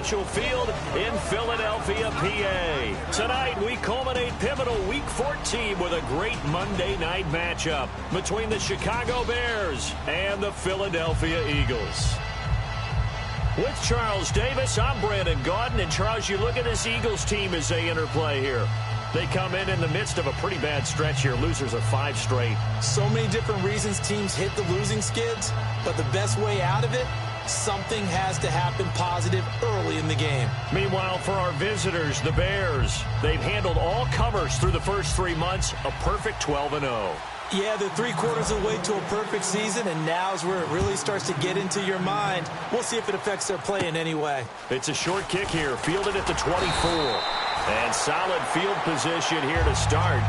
Financial Field in Philadelphia, PA. Tonight, we culminate pivotal Week 14 with a great Monday night matchup between the Chicago Bears and the Philadelphia Eagles. With Charles Davis, I'm Brandon Gaudin. And, Charles, you look at this Eagles team as they interplay here. They come in the midst of a pretty bad stretch here. Losers of 5 straight. So many different reasons teams hit the losing skids, but the best way out of it, something has to happen positive early in the game. Meanwhile, for our visitors, the Bears, they've handled all comers through the first 3 months, a perfect 12-0. Yeah, they're 3/4 of the way to a perfect season, and now's where it really starts to get into your mind. We'll see if it affects their play in any way. It's a short kick here, fielded at the 24. And solid field position here to start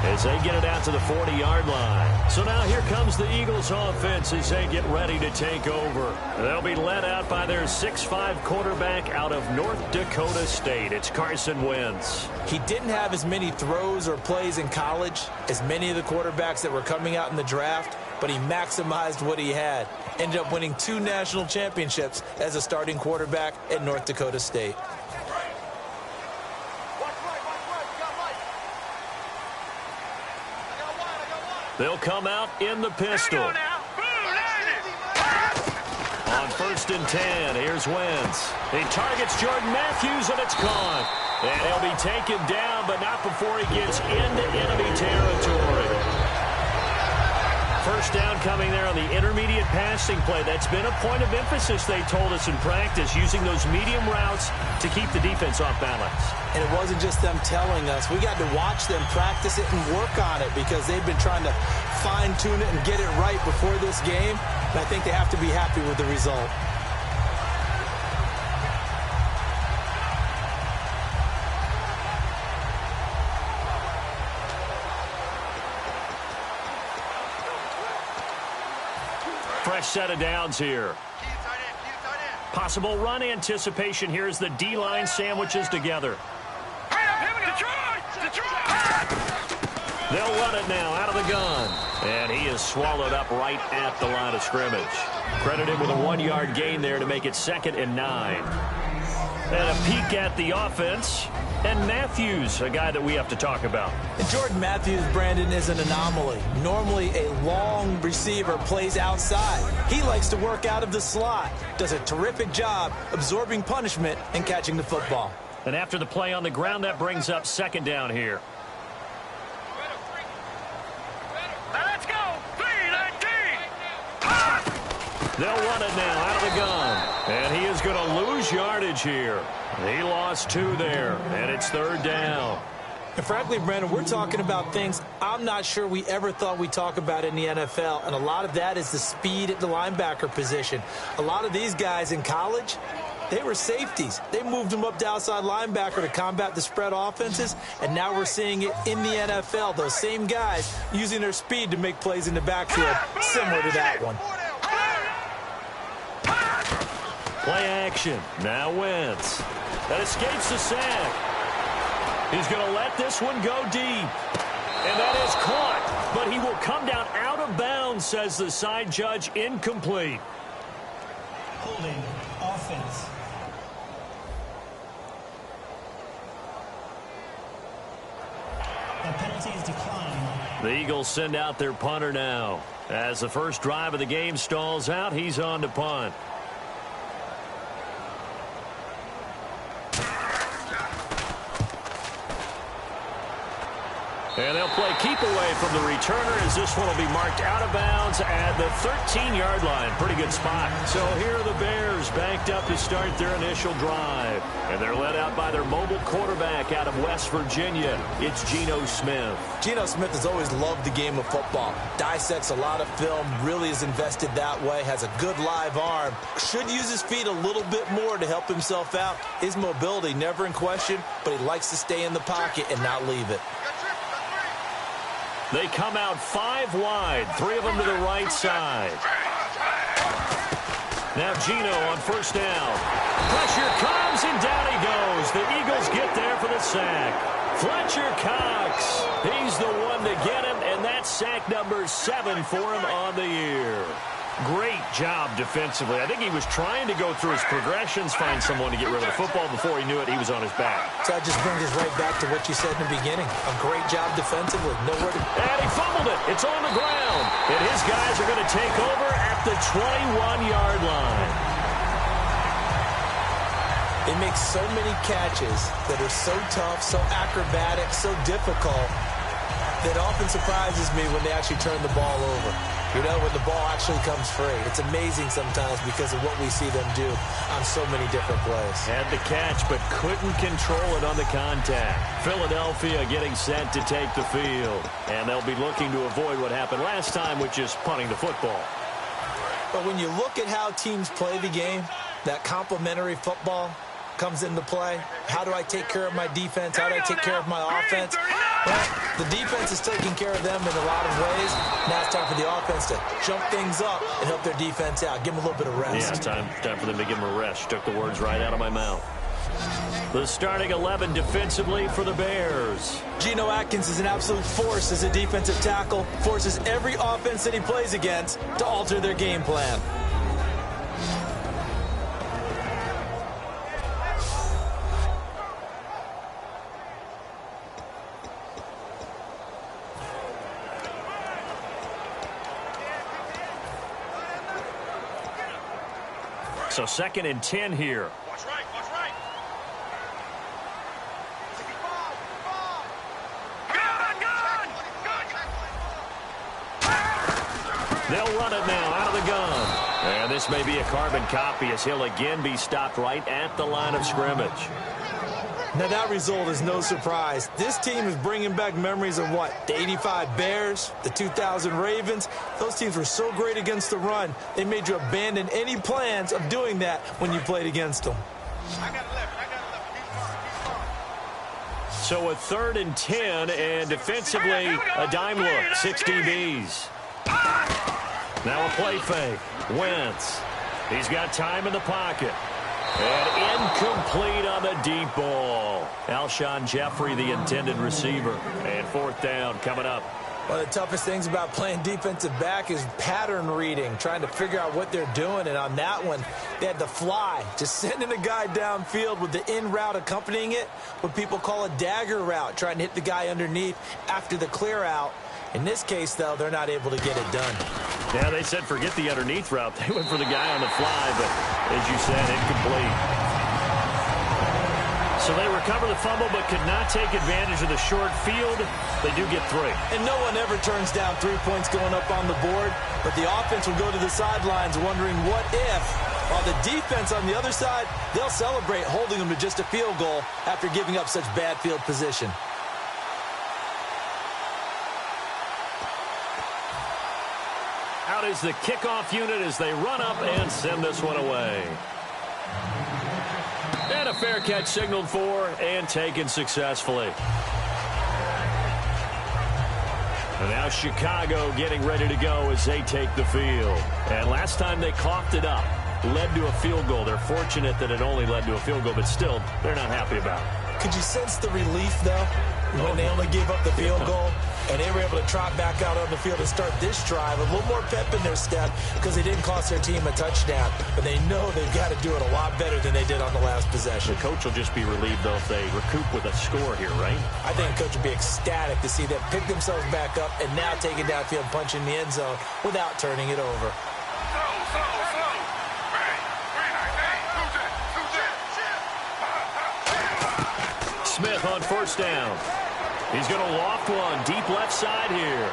as they get it out to the 40-yard line. So now here comes the Eagles offense as they get ready to take over. They'll be led out by their 6'5" quarterback out of North Dakota State. It's Carson Wentz. He didn't have as many throws or plays in college as many of the quarterbacks that were coming out in the draft, but he maximized what he had. Ended up winning 2 national championships as a starting quarterback at North Dakota State. They'll come out in the pistol. On 1st and 10, here's Wentz. He targets Jordan Matthews, and it's caught. And he'll be taken down, but not before he gets into enemy territory. First down coming there on the intermediate passing play. That's been a point of emphasis, they told us in practice, using those medium routes to keep the defense off balance. And it wasn't just them telling us. We got to watch them practice it and work on it because they've been trying to fine-tune it and get it right before this game. And I think they have to be happy with the result. Fresh set of downs here. Possible run anticipation here as the D-line sandwiches together. They'll run it now out of the gun. And he is swallowed up right at the line of scrimmage. Credited with a 1-yard gain there to make it 2nd and 9. And a peek at the offense. And Matthews, a guy that we have to talk about. And Jordan Matthews, Brandon, is an anomaly. Normally, a long receiver plays outside. He likes to work out of the slot. Does a terrific job absorbing punishment and catching the football. And after the play on the ground, that brings up 2nd down here. Let's go! 3-19! They'll run it now out of the gun. And he is going to lose yardage here. He lost 2 there, and it's 3rd down. And frankly, Brandon, we're talking about things I'm not sure we ever thought we'd talk about in the NFL, and a lot of that is the speed at the linebacker position. A lot of these guys in college, they were safeties. They moved them up to outside linebacker to combat the spread offenses, and now we're seeing it in the NFL. Those same guys using their speed to make plays in the backfield, similar to that one. Play action. Now Wentz. That escapes the sack. He's going to let this one go deep. And that is caught. But he will come down out of bounds, says the side judge. Incomplete. Holding offense. The penalty is declined. The Eagles send out their punter now. As the first drive of the game stalls out, he's on to punt. And they'll play keep away from the returner as this one will be marked out of bounds at the 13-yard line. Pretty good spot. So here are the Bears banked up to start their initial drive. And they're led out by their mobile quarterback out of West Virginia. It's Geno Smith. Geno Smith has always loved the game of football. Dissects a lot of film, really is invested that way, has a good live arm. Should use his feet a little bit more to help himself out. His mobility never in question, but he likes to stay in the pocket and not leave it. They come out 5 wide, 3 of them to the right side. Now Geno on first down. Pressure comes, and down he goes. The Eagles get there for the sack. Fletcher Cox, he's the one to get him, and that's sack number 7 for him on the year. Great job defensively. I think he was trying to go through his progressions, find someone to get rid of the football. Before he knew it, he was on his back. So that just brings us right back to what you said in the beginning. A great job defensively. Nowhere to... And he fumbled it. It's on the ground. And his guys are going to take over at the 21-yard line. They make so many catches that are so tough, so acrobatic, so difficult, that often surprises me when they actually turn the ball over. You know, when the ball actually comes free. It's amazing sometimes because of what we see them do on so many different plays. Had the catch, but couldn't control it on the contact. Philadelphia getting set to take the field. And they'll be looking to avoid what happened last time, which is punting the football. But when you look at how teams play the game, that complementary football comes into play. How do I take care of my defense? How do I take care of my offense? Well, the defense is taking care of them in a lot of ways. Now it's time for the offense to jump things up and help their defense out. Give them a little bit of rest. Yeah, time for them to give them a rest. Took the words right out of my mouth. The starting 11 defensively for the Bears. Geno Atkins is an absolute force as a defensive tackle. Forces every offense that he plays against to alter their game plan. So 2nd and 10 here. Watch right, watch right. Gun! They'll run it now out of the gun. And this may be a carbon copy as he'll again be stopped right at the line of scrimmage. Now that result is no surprise. This team is bringing back memories of what? The 85 Bears, the 2000 Ravens. Those teams were so great against the run, they made you abandon any plans of doing that when you played against them. So a 3rd and 10, and defensively a dime look, 6 DBs. Now a play fake. Wentz. He's got time in the pocket. And incomplete on the deep ball. Alshon Jeffrey, the intended receiver. And 4th down coming up. One of the toughest things about playing defensive back is pattern reading, trying to figure out what they're doing. And on that one, they had to fly, just sending a guy downfield with the in route accompanying it, what people call a dagger route, trying to hit the guy underneath after the clear out. In this case, though, they're not able to get it done. Yeah, they said forget the underneath route. They went for the guy on the fly, but as you said, incomplete. So they recover the fumble but could not take advantage of the short field. They do get 3. And no one ever turns down 3 points going up on the board, but the offense will go to the sidelines wondering what if. While the defense on the other side, they'll celebrate holding them to just a field goal after giving up such bad field position. Out is the kickoff unit as they run up and send this one away. And a fair catch signaled for and taken successfully. And now Chicago getting ready to go as they take the field. And last time they coughed it up, led to a field goal. They're fortunate that it only led to a field goal, but still, they're not happy about it. Could you sense the relief, though, when they only gave up the field goal? And they were able to trot back out on the field and start this drive. A little more pep in their step because they didn't cost their team a touchdown. But they know they've got to do it a lot better than they did on the last possession. The coach will just be relieved, though, if they recoup with a score here, right? I think the coach will be ecstatic to see them pick themselves back up and now take it downfield, punch in the end zone without turning it over. Smith on 1st down. He's going to loft one deep left side here.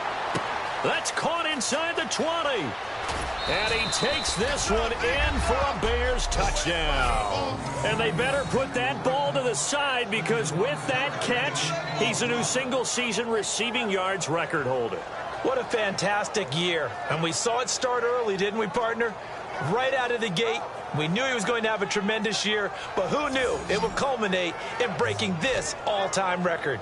That's caught inside the 20. And he takes this one in for a Bears touchdown. And they better put that ball to the side because with that catch, he's a new single-season receiving yards record holder. What a fantastic year. And we saw it start early, didn't we, partner? Right out of the gate, we knew he was going to have a tremendous year, but who knew it would culminate in breaking this all-time record?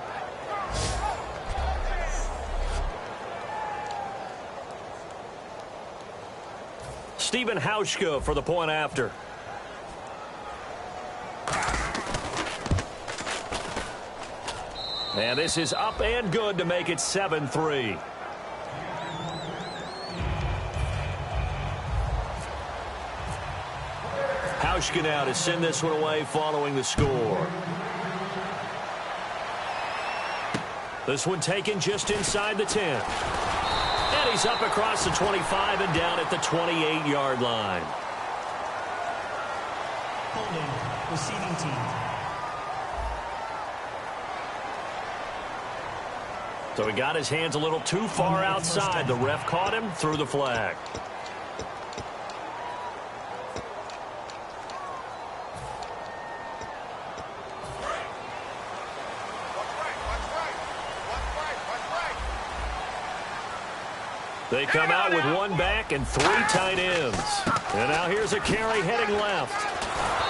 Stephen Hauschka for the point after. And this is up and good to make it 7-3. Hauschka now to send this one away following the score. This one taken just inside the 10. And he's up across the 25 and down at the 28-yard line. Holding, receiving team. So he got his hands a little too far outside. The ref caught him, threw the flag. They come out with one back and 3 tight ends. And now here's a carry heading left.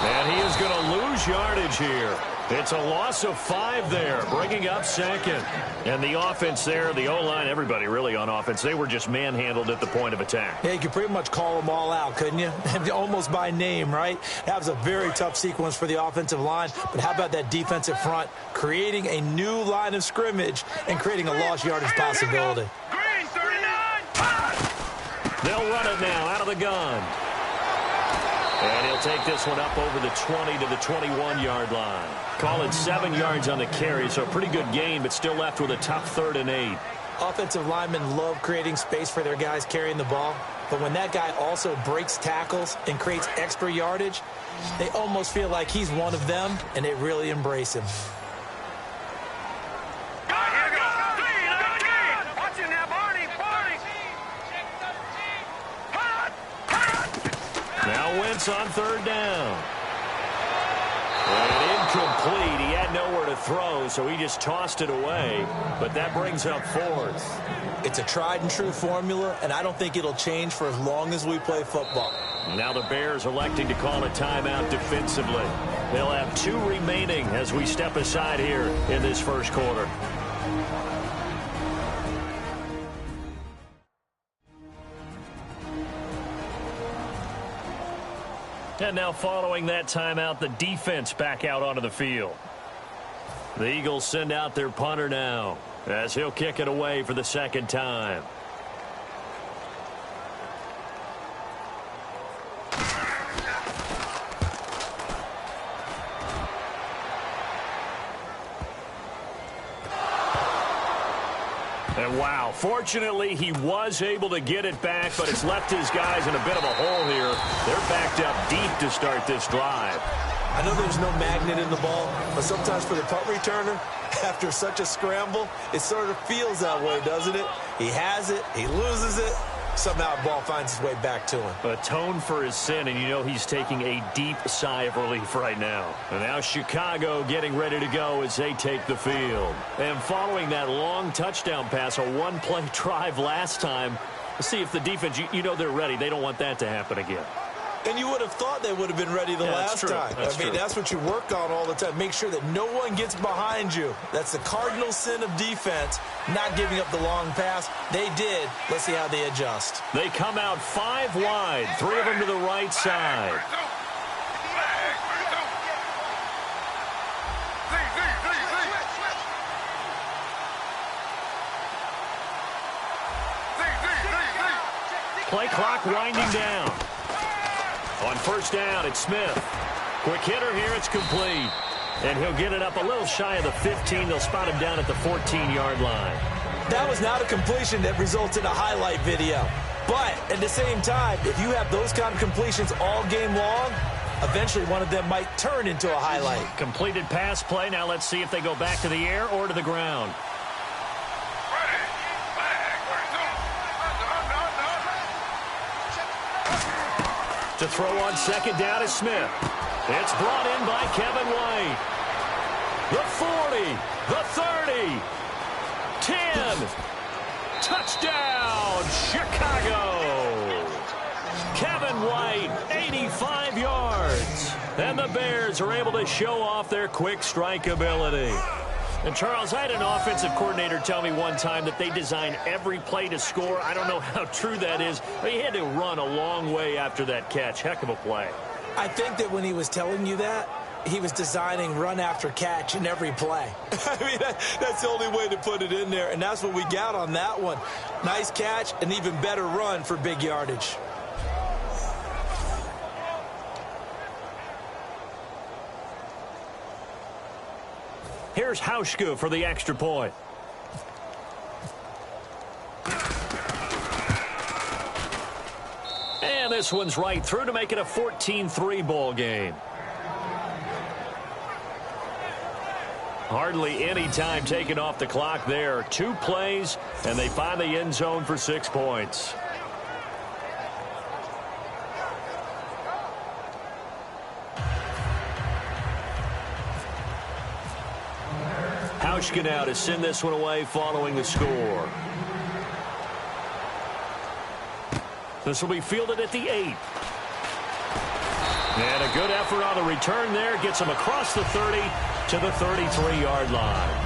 And he is going to lose yardage here. It's a loss of 5 there, bringing up second. And the offense there, the O-line, everybody really on offense, they were just manhandled at the point of attack. Yeah, you could pretty much call them all out, couldn't you? Almost by name, right? That was a very tough sequence for the offensive line. But how about that defensive front creating a new line of scrimmage and creating a lost yardage possibility? They'll run it now out of the gun. And he'll take this one up over the 20 to the 21-yard line. Call it 7 yards on the carry, so a pretty good gain, but still left with a tough 3rd and 8. Offensive linemen love creating space for their guys carrying the ball, but when that guy also breaks tackles and creates extra yardage, they almost feel like he's one of them, and they really embrace him. Now Wentz on 3rd down. And incomplete. He had nowhere to throw, so he just tossed it away. But that brings up 4th. It's a tried-and-true formula, and I don't think it'll change for as long as we play football. Now the Bears electing to call a timeout defensively. They'll have 2 remaining as we step aside here in this first quarter. And now following that timeout, the defense back out onto the field. The Eagles send out their punter now as he'll kick it away for the 2nd time. And wow, fortunately he was able to get it back, but it's left his guys in a bit of a hole here. They're backed up deep to start this drive. I know there's no magnet in the ball, but sometimes for the punt returner, after such a scramble, it sort of feels that way, doesn't it? He has it, he loses it, somehow the ball finds its way back to him. Atone for his sin, and you know he's taking a deep sigh of relief right now. And now Chicago getting ready to go as they take the field. And following that long touchdown pass, a one-play drive last time, let's see if the defense, you know they're ready. They don't want that to happen again. And you would have thought they would have been ready the last time. I mean, that's what you work on all the time. Make sure that no one gets behind you. That's the cardinal sin of defense, not giving up the long pass. They did. Let's see how they adjust. They come out 5 wide, 3 of them to the right side. Play clock winding down. On 1st down, it's Smith. Quick hitter here, it's complete. And he'll get it up a little shy of the 15. They'll spot him down at the 14-yard line. That was not a completion that results in a highlight video. But at the same time, if you have those kind of completions all game long, eventually one of them might turn into a highlight. Completed pass play. Now let's see if they go back to the air or to the ground. To throw on 2nd down is Smith. It's brought in by Kevin White. The 40, the 30, 10. Touchdown, Chicago. Kevin White, 85 yards. And the Bears are able to show off their quick strike ability. And, Charles, I had an offensive coordinator tell me one time that they design every play to score. I don't know how true that is, but he had to run a long way after that catch. Heck of a play. I think that when he was telling you that, he was designing run after catch in every play. I mean, that's the only way to put it in there, and that's what we got on that one. Nice catch, an even better run for big yardage. Here's Hauschka for the extra point. And this one's right through to make it a 14-3 ball game. Hardly any time taken off the clock there. 2 plays, and they find the end zone for 6 points. Hauschka now to send this one away following the score. This will be fielded at the 8. And a good effort on the return there. Gets him across the 30 to the 33-yard line.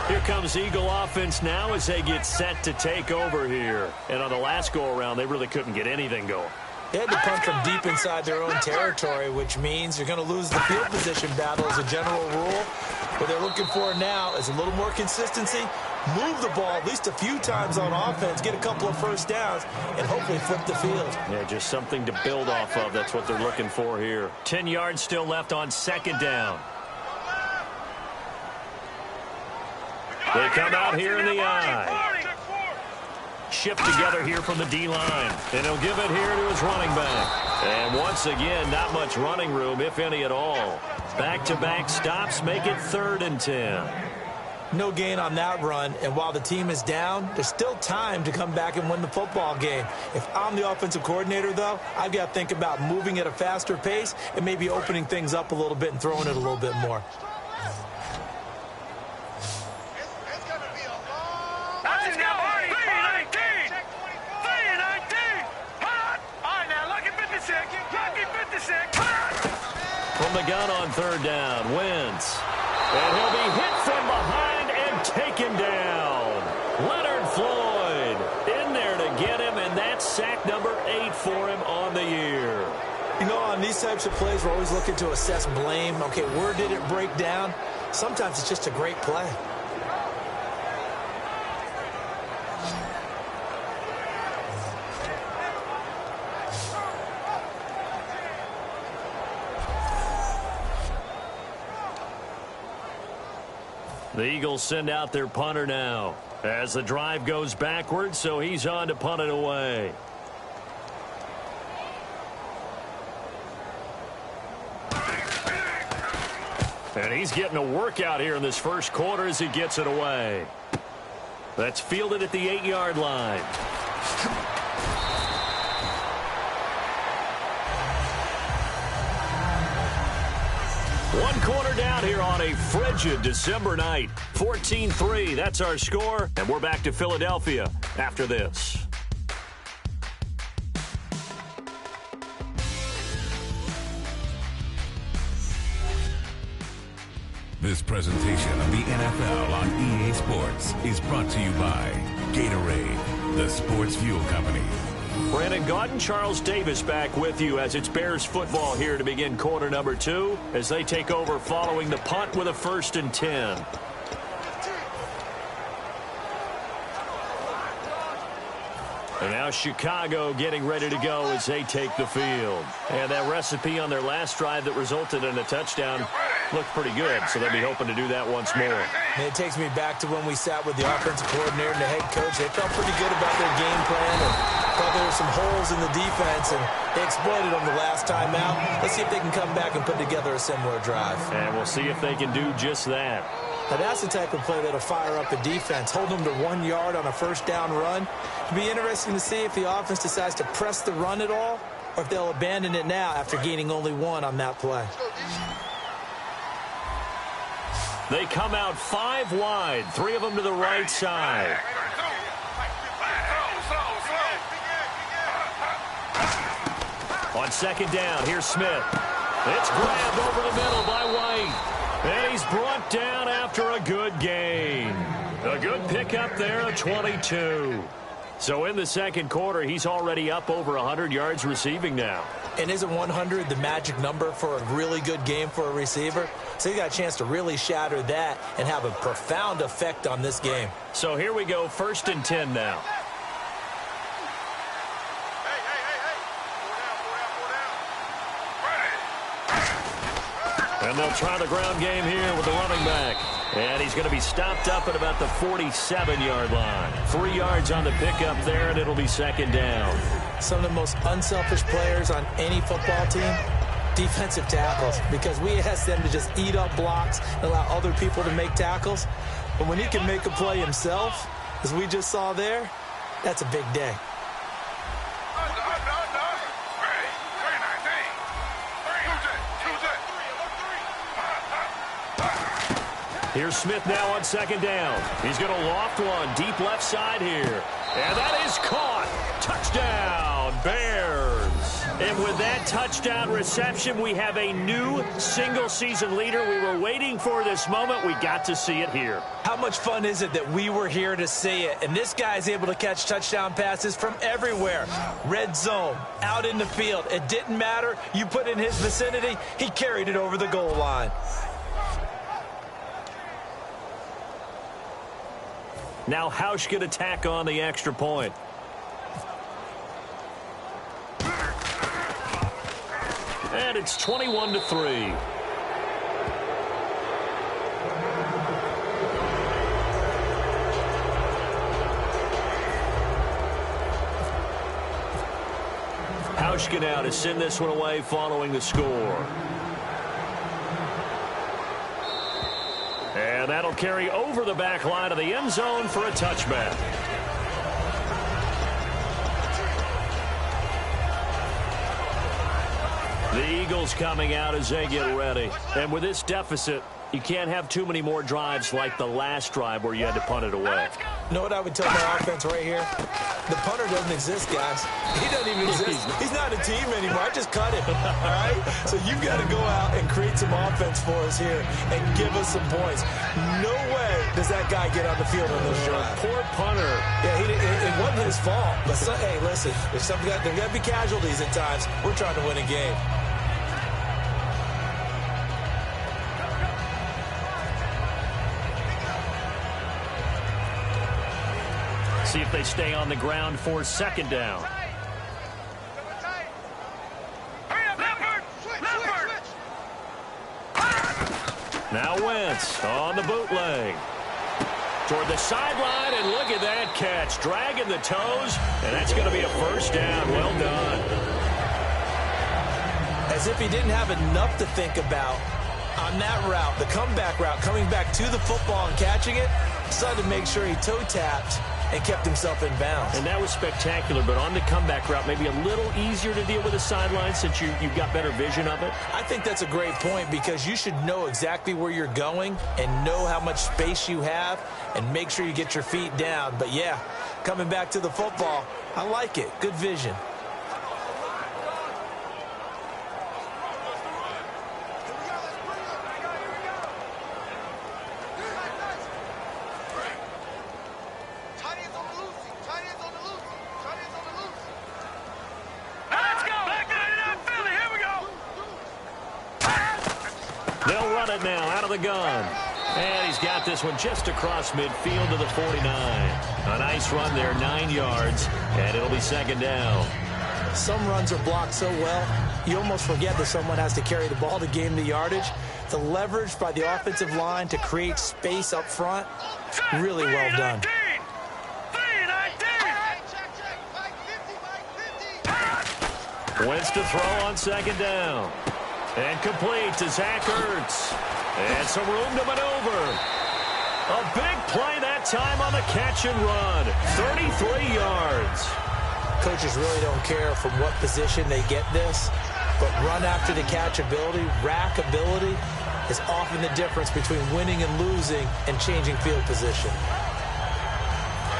Here comes Eagle offense now as they get set to take over here. And on the last go-around, they really couldn't get anything going. They had to punt from deep inside their own territory, which means you're going to lose the field position battle as a general rule. What they're looking for now is a little more consistency, move the ball at least a few times on offense, get a couple of first downs, and hopefully flip the field. Yeah, just something to build off of. That's what they're looking for here. 10 yards still left on 2nd down. They come out here in the eye. Shift together here from the D-line. And he'll give it here to his running back. And once again, not much running room, if any at all. Back-to-back stops make it 3rd and 10. No gain on that run, and while the team is down, there's still time to come back and win the football game. If I'm the offensive coordinator, though, I've got to think about moving at a faster pace and maybe opening things up a little bit and throwing it a little bit more. From the gun on 3rd down, Wentz. And he'll be hit from behind and taken down. Leonard Floyd in there to get him, and that's sack number 8 for him on the year. You know, on these types of plays, we're always looking to assess blame. Okay, where did it break down? Sometimes it's just a great play. The Eagles send out their punter now as the drive goes backwards, so he's on to punt it away. And he's getting a workout here in this first quarter as he gets it away. That's fielded at the 8-yard line. One quarter down here on a frigid December night. 14-3, that's our score. And we're back to Philadelphia after this. This presentation of the NFL on EA Sports is brought to you by Gatorade, the sports fuel company. Brandon Gaudin, Charles Davis back with you as it's Bears football here to begin quarter number 2 as they take over following the punt with a 1st and 10. And now Chicago getting ready to go as they take the field. And that recipe on their last drive that resulted in a touchdown looked pretty good, so they'll be hoping to do that once more. And it takes me back to when we sat with the offensive coordinator and the head coach. They felt pretty good about their game plan and thought there were some holes in the defense, and they exploited them the last time out. Let's see if they can come back and put together a similar drive. And we'll see if they can do just that. Now, that's the type of play that'll fire up a defense. Hold them to 1 yard on a 1st down run. It'll be interesting to see if the offense decides to press the run at all or if they'll abandon it now after gaining only 1 on that play. They come out 5 wide, 3 of them to the right side. On 2nd down, here's Smith. It's grabbed over the middle by White. And he's brought down after a good gain. A good pickup there, a 22. So in the second quarter, he's already up over 100 yards receiving now. And isn't 100 the magic number for a really good game for a receiver? So he got a chance to really shatter that and have a profound effect on this game. So here we go, 1st and 10 now. And they'll try the ground game here with the running back. And he's going to be stopped up at about the 47-yard line. 3 yards on the pickup there, and it'll be 2nd down. Some of the most unselfish players on any football team, defensive tackles, because we ask them to just eat up blocks and allow other people to make tackles. But when he can make a play himself, as we just saw there, that's a big day. Here's Smith now on 2nd down. He's going to loft one deep left side here. And that is caught. Touchdown, Bears. And with that touchdown reception, we have a new single-season leader. We were waiting for this moment. We got to see it here. How much fun is it that we were here to see it? And this guy's able to catch touchdown passes from everywhere. Red zone, out in the field. It didn't matter. You put in his vicinity, he carried it over the goal line. Now Hausch can attack on the extra point. And it's 21-3. Hausch now to send this one away following the score. And that'll carry over the back line of the end zone for a touchback. The Eagles coming out as they get ready. And with this deficit, you can't have too many more drives like the last drive where you had to punt it away. You know what I would tell my offense right here? The punter doesn't exist, guys. He doesn't even exist. He's not a team anymore. I just cut him, all right? So you've got to go out and create some offense for us here and give us some points. No way does that guy get on the field on those drives. Poor punter. Yeah, it wasn't his fault. But, hey, listen, there's got to be casualties at times. We're trying to win a game. See if they stay on the ground for 2nd down. Now Wentz on the bootleg. Toward the sideline, and look at that catch. Dragging the toes, and that's going to be a 1st down. Well done. As if he didn't have enough to think about on that route, the comeback route, coming back to the football and catching it, decided to make sure he toe-tapped and kept himself in bounds. And that was spectacular, but on the comeback route, maybe a little easier to deal with the sideline since you've got better vision of it. I think that's a great point because you should know exactly where you're going and know how much space you have and make sure you get your feet down. But, yeah, coming back to the football, I like it. Good vision. Now out of the gun. And he's got this one just across midfield to the 49. A nice run there, 9 yards, and it'll be 2nd down. Some runs are blocked so well, you almost forget that someone has to carry the ball to gain the yardage. The leverage by the offensive line to create space up front, really well done. Wentz to throw on 2nd down. And complete to Zach Ertz. And some room to maneuver. A big play that time on the catch and run. 33 yards. Coaches really don't care from what position they get this, but run after the catch ability, rack ability, is often the difference between winning and losing and changing field position.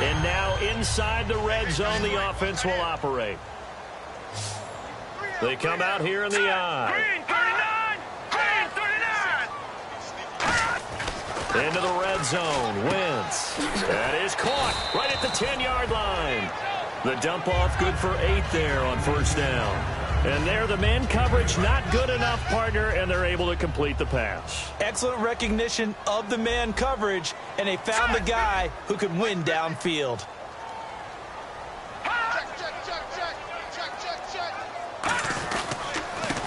And now inside the red zone, the offense will operate. They come out here in the eye. Into the red zone. Wentz. That is caught right at the 10-yard line. The dump off good for 8 there on first down. And there the man coverage not good enough, partner, and they're able to complete the pass. Excellent recognition of the man coverage, and they found the guy who could win downfield.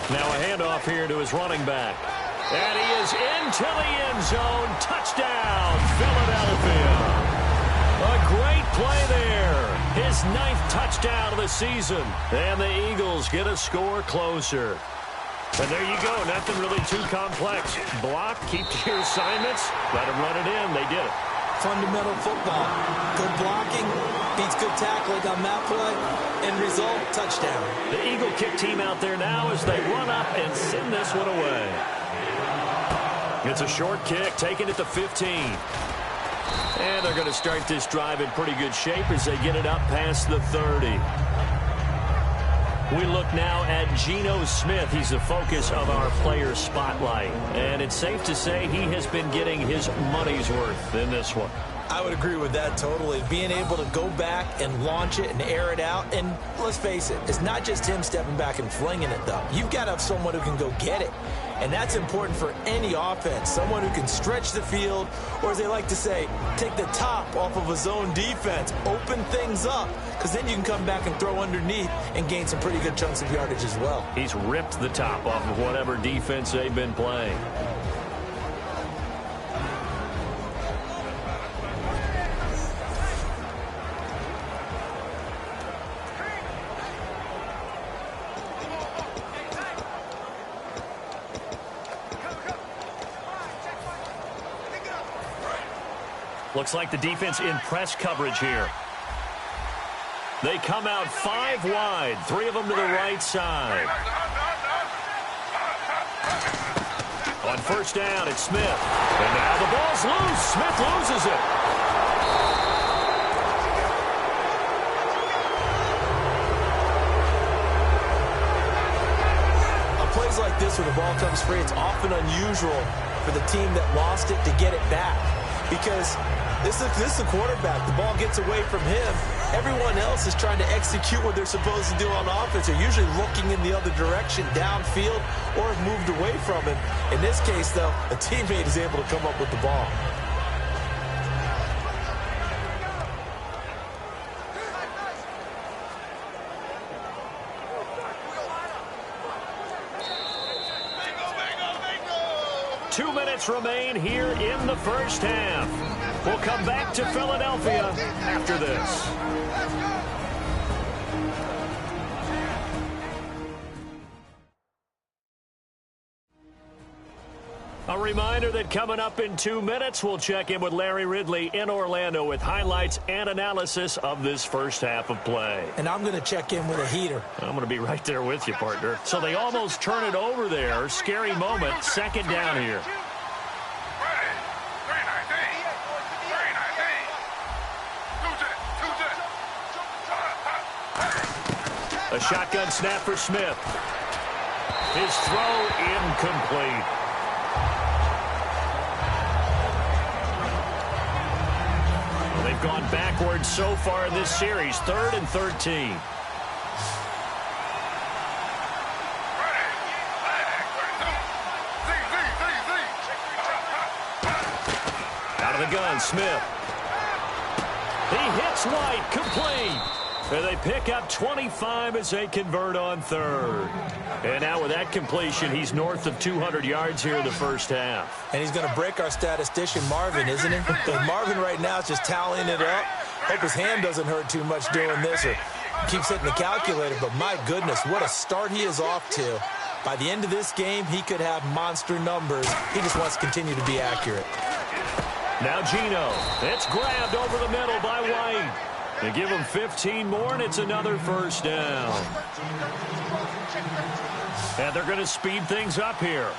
Now a handoff here to his running back. And he is into the end zone. Touchdown, Philadelphia. A great play there. His 9th touchdown of the season. And the Eagles get a score closer. And there you go. Nothing really too complex. Block, keep to your assignments, let them run it in. They did it. Fundamental football. Good blocking beats good tackling on that play. End result, touchdown. The Eagle kick team out there now as they run up and send this one away. It's a short kick, taken at the 15. And they're going to start this drive in pretty good shape as they get it up past the 30. We look now at Geno Smith. He's the focus of our player spotlight. And it's safe to say he has been getting his money's worth in this one. I would agree with that totally. Being able to go back and launch it and air it out. And let's face it, it's not just him stepping back and flinging it, though. You've got to have someone who can go get it. And that's important for any offense. Someone who can stretch the field, or as they like to say, take the top off of a zone defense. Open things up, because then you can come back and throw underneath and gain some pretty good chunks of yardage as well. He's ripped the top off of whatever defense they've been playing. Looks like the defense in press coverage here. They come out 5 wide, 3 of them to the right side. On first down, it's Smith. And now the ball's loose. Smith loses it. On plays like this where the ball comes free, it's often unusual for the team that lost it to get it back. Because this is the quarterback. The ball gets away from him. Everyone else is trying to execute what they're supposed to do on offense. They're usually looking in the other direction, downfield, or have moved away from him. In this case, though, a teammate is able to come up with the ball. Two minutes remain here in the first half. We'll come back to Philadelphia after this. A reminder that coming up in 2 minutes, we'll check in with Larry Ridley in Orlando with highlights and analysis of this first half of play. And I'm going to check in with a heater. I'm going to be right there with you, partner. So they almost turn it over there. Scary moment. Second down here. A shotgun snap for Smith. His throw incomplete. Well, they've gone backwards so far in this series. 3rd and 13. Out of the gun, Smith. He hits White, complete. And they pick up 25 as they convert on 3rd. And now with that completion, he's north of 200 yards here in the first half. And he's going to break our statistician, Marvin, isn't he? And Marvin right now is just tallying it up. Hope his hand doesn't hurt too much doing this or keeps hitting the calculator. But my goodness, what a start he is off to. By the end of this game, he could have monster numbers. He just wants to continue to be accurate. Now Geno. It's grabbed over the middle by White. They give him 15 more, and it's another first down. And they're going to speed things up here.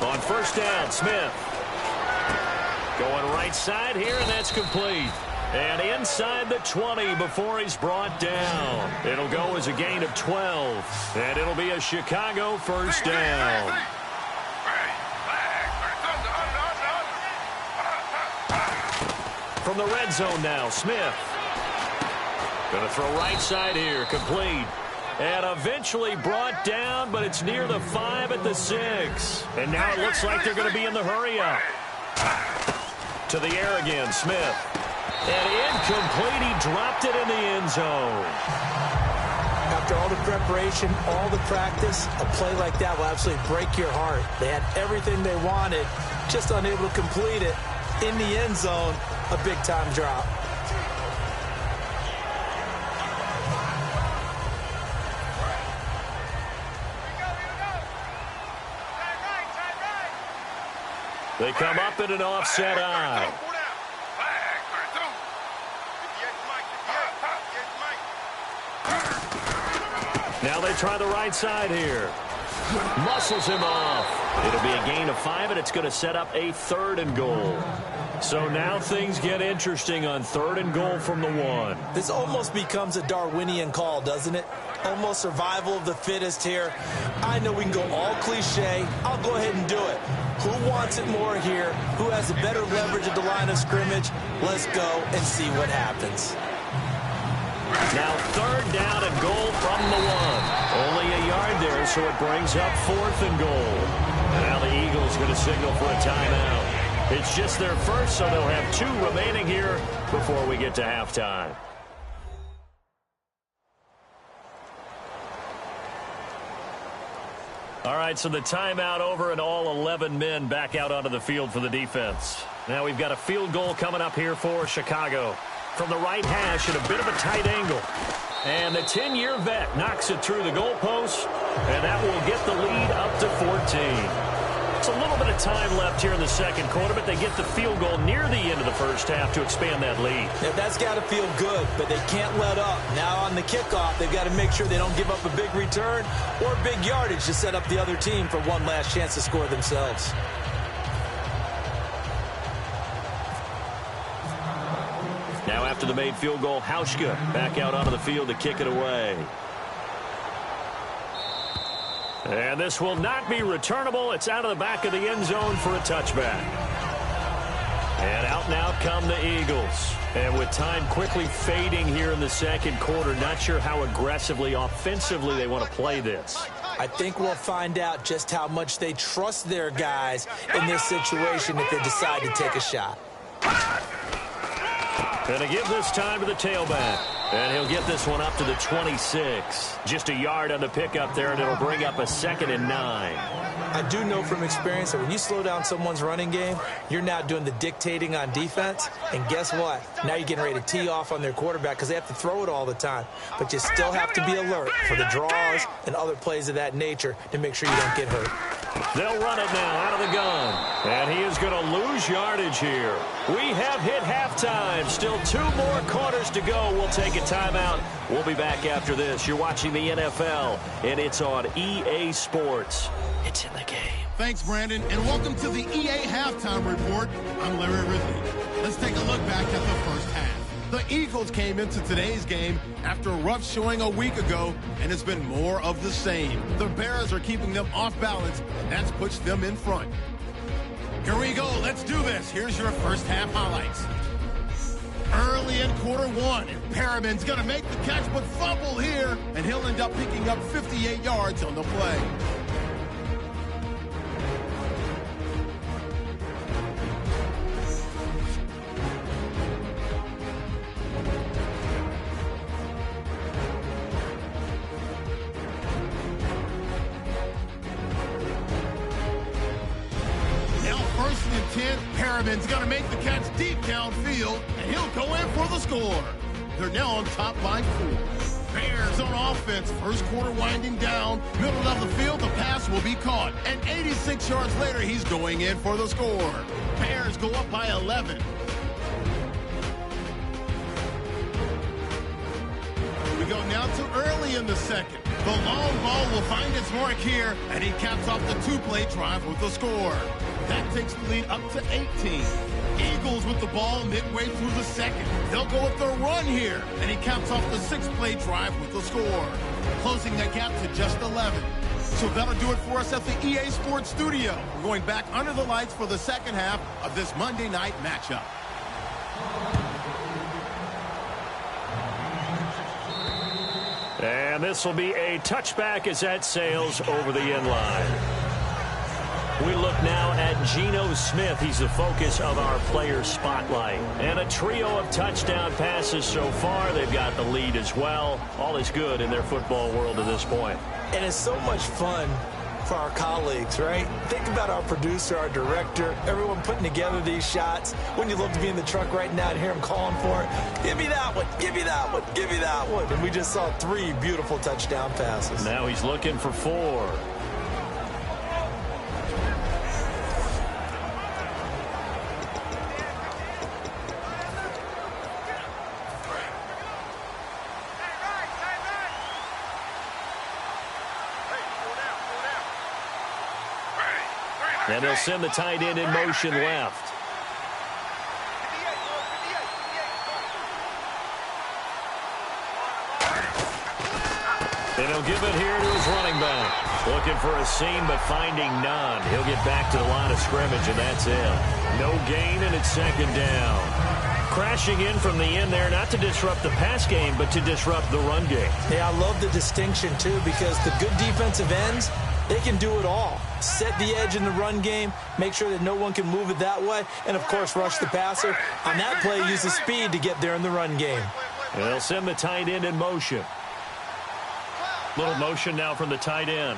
On first down, Smith. Going right side here, and that's complete. And inside the 20 before he's brought down. It'll go as a gain of 12. And it'll be a Chicago first down. From the red zone now, Smith. Going to throw right side here, complete. And eventually brought down, but it's near the 5 at the 6. And now it looks like they're going to be in the hurry-up. To the air again, Smith. And incomplete, he dropped it in the end zone. After all the preparation, all the practice, a play like that will absolutely break your heart. They had everything they wanted, just unable to complete it. In the end zone, a big-time drop. They come up in an offset eye. Now they try the right side here. Muscles him off. It'll be a gain of 5, and it's going to set up a 3rd and goal. So now things get interesting on 3rd and goal from the 1. This almost becomes a Darwinian call, doesn't it? Almost survival of the fittest here. I know we can go all cliche. I'll go ahead and do it. Who wants it more here? Who has a better leverage at the line of scrimmage? Let's go and see what happens. Now 3rd down and goal from the 1. Only a yard there, so it brings up 4th and goal. Now the Eagles going to signal for a timeout. It's just their first, so they'll have 2 remaining here before we get to halftime. All right, so the timeout over and all 11 men back out onto the field for the defense. Now we've got a field goal coming up here for Chicago. From the right hash at a bit of a tight angle. And the 10-year vet knocks it through the goalpost, and that will get the lead up to 14. It's a little bit of time left here in the second quarter, but they get the field goal near the end of the first half to expand that lead. Yeah, that's got to feel good, but they can't let up. Now on the kickoff, they've got to make sure they don't give up a big return or big yardage to set up the other team for one last chance to score themselves. Now after the made field goal, Hauschka back out onto the field to kick it away. And this will not be returnable. It's out of the back of the end zone for a touchback. And out now come the Eagles. And with time quickly fading here in the second quarter, not sure how aggressively, offensively they want to play this. I think we'll find out just how much they trust their guys in this situation if they decide to take a shot. Going to give this time to the tailback. And he'll get this one up to the 26. Just a yard on the pickup there, and it'll bring up a 2nd and 9. I do know from experience that when you slow down someone's running game, you're now doing the dictating on defense. And guess what? Now you're getting ready to tee off on their quarterback because they have to throw it all the time. But you still have to be alert for the draws and other plays of that nature to make sure you don't get hurt. They'll run it now out of the gun. And he is going to lose yardage here. We have hit halftime. Still 2 more quarters to go. We'll take a timeout. We'll be back after this. You're watching the NFL, and it's on EA Sports. It's in the game. Thanks, Brandon, and welcome to the EA Halftime Report. I'm Larry Ridley. Let's take a look back at the first half. The Eagles came into today's game after a rough showing a week ago, and it's been more of the same. The Bears are keeping them off balance, and that's pushed them in front. Here we go. Let's do this. Here's your first half highlights. Early in quarter 1, Perriman's going to make the catch but fumble here, and he'll end up picking up 58 yards on the play. Perriman's going to make the catch deep downfield, and he'll go in for the score. They're now on top by 4. Bears on offense. First quarter winding down. Middle of the field, the pass will be caught. And 86 yards later, he's going in for the score. Bears go up by 11. We go now to early in the second. The long ball will find its mark here, and he caps off the 2-play drive with the score. That takes the lead up to 18. Eagles with the ball midway through the second. They'll go with their run here, and he caps off the 6-play drive with the score, closing that gap to just 11. So that'll do it for us at the EA Sports Studio. We're going back under the lights for the second half of this Monday night matchup. And this will be a touchback as that sails over the end line. We look now at Geno Smith. He's the focus of our player spotlight. And a trio of touchdown passes so far. They've got the lead as well. All is good in their football world at this point. And it's so much fun for our colleagues, right? Think about our producer, our director, everyone putting together these shots. Wouldn't you love to be in the truck right now and hear him calling for it? Give me that one, give me that one, give me that one. And we just saw 3 beautiful touchdown passes. Now he's looking for 4. And they'll send the tight end in motion left. And he'll give it here to his running back. Looking for a seam, but finding none. He'll get back to the line of scrimmage, and that's it. No gain, and it's second down. Crashing in from the end there, not to disrupt the pass game, but to disrupt the run game. Yeah, I love the distinction, too, because the good defensive ends, they can do it all. Set the edge in the run game, make sure that no one can move it that way, and, of course, rush the passer. On that play, use the speed to get there in the run game. And they'll send the tight end in motion. Little motion now from the tight end.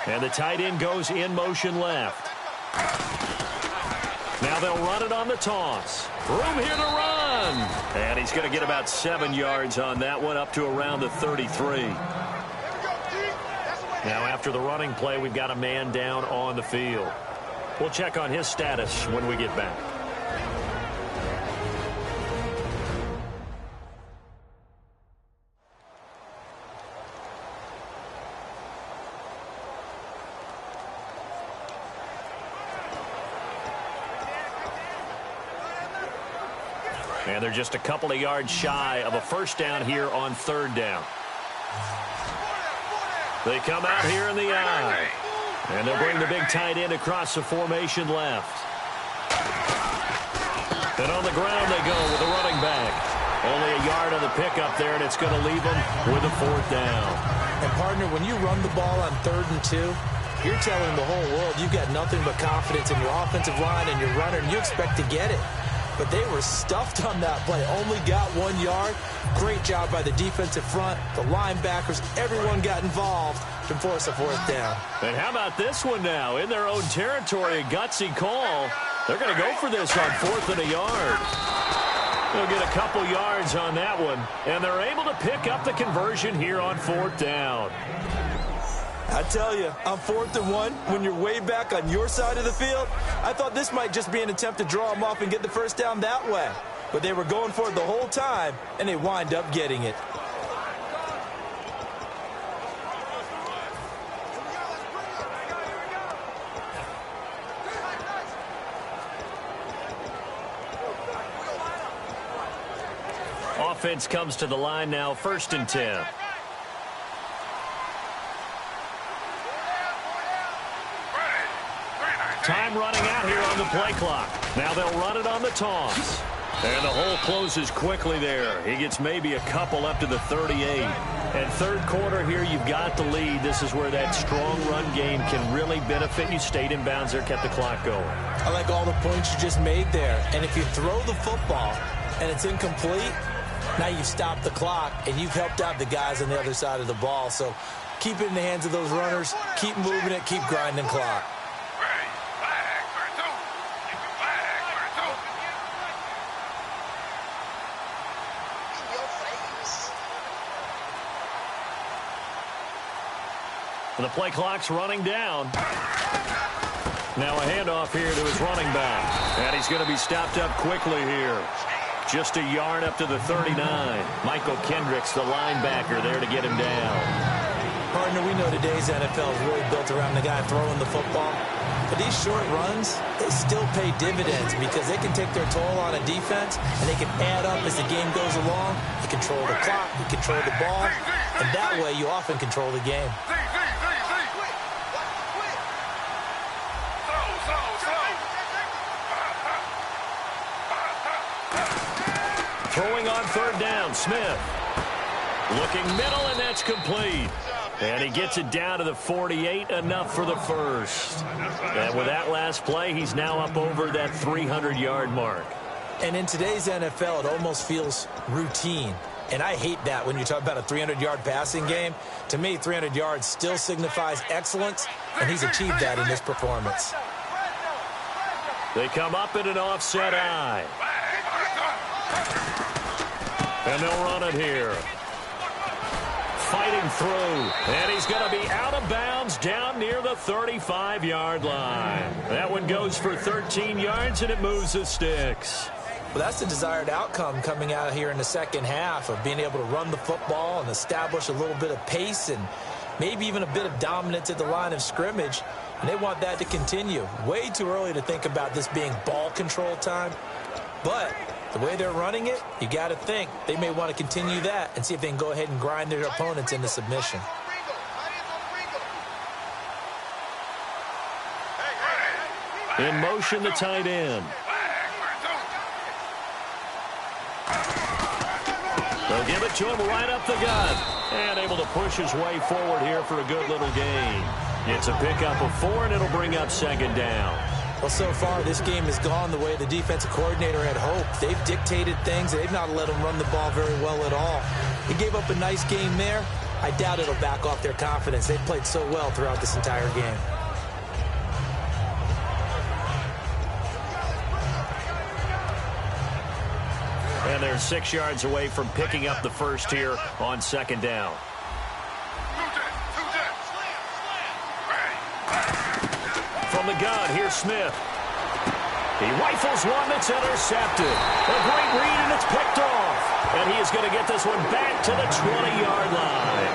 And the tight end goes in motion left. Now they'll run it on the toss. Room here to run. And he's going to get about 7 yards on that one, up to around the 33. Now after the running play, we've got a man down on the field. We'll check on his status when we get back. And they're just a couple of yards shy of a first down here on third down. They come out here in the eye. And they'll bring the big tight end across the formation left. And on the ground they go with the running back. Only a yard on the pickup there, and it's going to leave them with a fourth down. And, partner, when you run the ball on 3rd and 2, you're telling the whole world you've got nothing but confidence in your offensive line and your runner, and you expect to get it. But they were stuffed on that play. Only got 1 yard. Great job by the defensive front. The linebackers, everyone got involved to force a fourth down. And how about this one now? In their own territory, a gutsy call. They're going to go for this on 4th and a yard. They'll get a couple yards on that one. And they're able to pick up the conversion here on 4th down. I tell you, on 4th and 1, when you're way back on your side of the field, I thought this might just be an attempt to draw them off and get the first down that way. But they were going for it the whole time, and they wind up getting it. Offense comes to the line now, 1st and 10. Time running out here on the play clock. Now they'll run it on the toss. And the hole closes quickly there. He gets maybe a couple up to the 38. And 3rd quarter here, you've got the lead. This is where that strong run game can really benefit you. Stayed in bounds there, kept the clock going. I like all the points you just made there. And if you throw the football and it's incomplete, now you've stopped the clock and you've helped out the guys on the other side of the ball. So keep it in the hands of those runners. Keep moving it. Keep grinding clock. The play clock's running down. Now a handoff here to his running back. And he's going to be stopped up quickly here. Just a yard up to the 39. Michael Kendricks, the linebacker, there to get him down. Partner, we know today's NFL is really built around the guy throwing the football. But these short runs, they still pay dividends because they can take their toll on a defense and they can add up as the game goes along. You control the clock, you control the ball, and that way you often control the game. Throwing on third down, Smith. Looking middle, and that's complete. And he gets it down to the 48, enough for the first. And with that last play, he's now up over that 300-yard mark. And in today's NFL, it almost feels routine. And I hate that when you talk about a 300-yard passing game. To me, 300 yards still signifies excellence, and he's achieved that in this performance. They come up in an offset eye. And they'll run it here. Fighting through, and he's going to be out of bounds down near the 35-yard line. That one goes for 13 yards, and it moves the sticks. Well, that's the desired outcome coming out here in the second half of being able to run the football and establish a little bit of pace and maybe even a bit of dominance at the line of scrimmage. And they want that to continue. Way too early to think about this being ball control time. But the way they're running it, you got to think they may want to continue that and see if they can go ahead and grind their opponents into submission. In motion, the tight end. They'll give it to him right up the gut. And able to push his way forward here for a good little gain. It's a pickup of 4, and it'll bring up second down. Well, so far, this game has gone the way the defensive coordinator had hoped. They've dictated things. They've not let him run the ball very well at all. He gave up a nice game there. I doubt it'll back off their confidence. They've played so well throughout this entire game. And they're 6 yards away from picking up the first here on second down. From the gun, here's Smith. He rifles one that's intercepted. A great read, and it's picked off. And he is going to get this one back to the 20-yard line.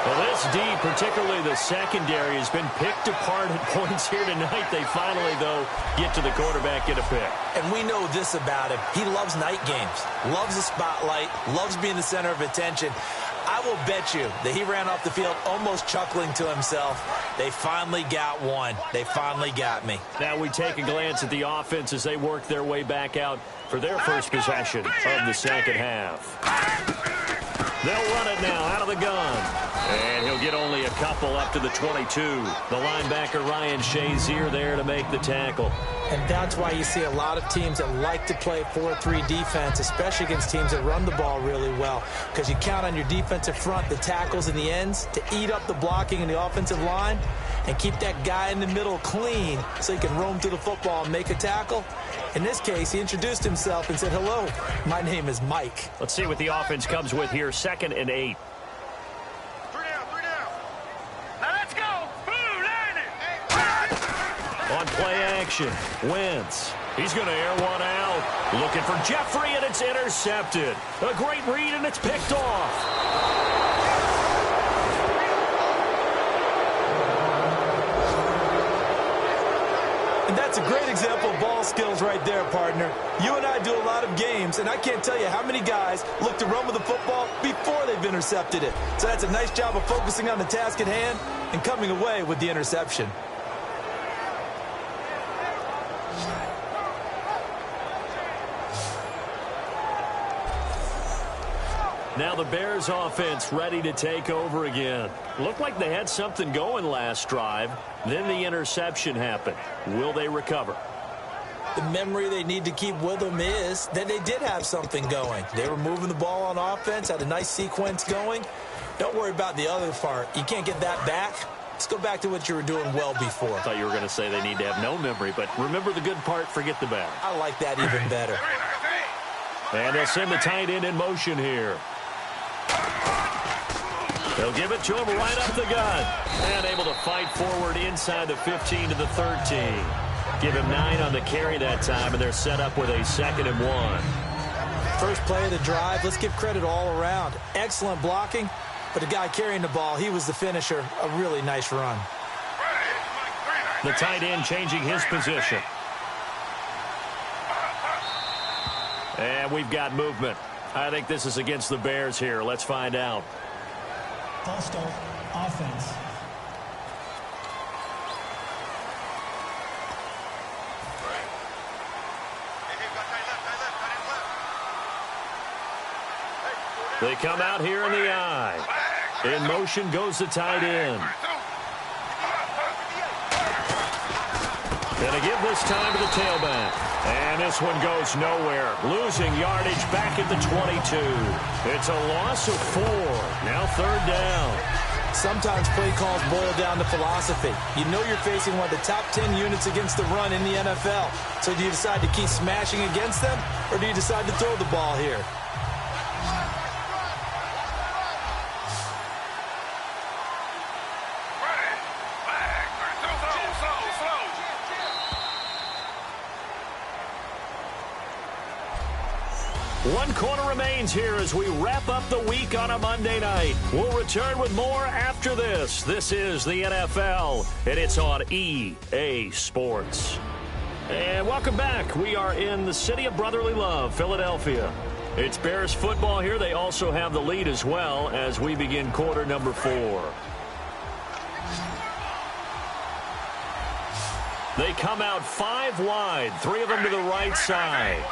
Well, this D, particularly the secondary, has been picked apart at points here tonight. They finally, though, get to the quarterback, get a pick. And we know this about him. He loves night games, loves the spotlight, loves being the center of attention. I will bet you that he ran off the field almost chuckling to himself. They finally got one. They finally got me. Now we take a glance at the offense as they work their way back out for their first possession of the second half. They'll run it now out of the gun. And he'll get only a couple up to the 22. The linebacker, Ryan Shazier, there to make the tackle. And that's why you see a lot of teams that like to play 4-3 defense, especially against teams that run the ball really well, because you count on your defensive front, the tackles and the ends, to eat up the blocking in the offensive line and keep that guy in the middle clean so he can roam through the football and make a tackle. In this case, he introduced himself and said, "Hello, my name is Mike." Let's see what the offense comes with here. 2nd and 8. On play action, Wentz. He's going to air one out. Looking for Jeffrey, and it's intercepted. A great read, and it's picked off. And that's a great example of ball skills right there, partner. You and I do a lot of games, and I can't tell you how many guys look to run with the football before they've intercepted it. So that's a nice job of focusing on the task at hand and coming away with the interception. Now the Bears offense ready to take over again. Looked like they had something going last drive. Then the interception happened. Will they recover? The memory they need to keep with them is that they did have something going. They were moving the ball on offense, had a nice sequence going. Don't worry about the other part. You can't get that back. Let's go back to what you were doing well before. I thought you were going to say they need to have no memory, but remember the good part, forget the bad. I like that even better. And they'll send the tight end in motion here. They'll give it to him right up the gut. And able to fight forward inside the 15 to the 13. Give him 9 on the carry that time, and they're set up with a 2nd and 1. First play of the drive, let's give credit all around. Excellent blocking, but the guy carrying the ball, he was the finisher. A really nice run. The tight end changing his position. And we've got movement. I think this is against the Bears here. Let's find out. False start, offense. They come out here in the eye. In motion goes the tight end. Gonna give this time to the tailback. And this one goes nowhere. Losing yardage back at the 22. It's a loss of 4. Now third down. Sometimes play calls boil down to philosophy. You know you're facing one of the top 10 units against the run in the NFL. So do you decide to keep smashing against them, or do you decide to throw the ball here? One quarter remains here as we wrap up the week on a Monday night. We'll return with more after this. This is the NFL, and it's on EA Sports. And welcome back. We are in the city of brotherly love, Philadelphia. It's Bears football here. They also have the lead as well as we begin quarter number 4. They come out 5 wide, 3 of them to the right side.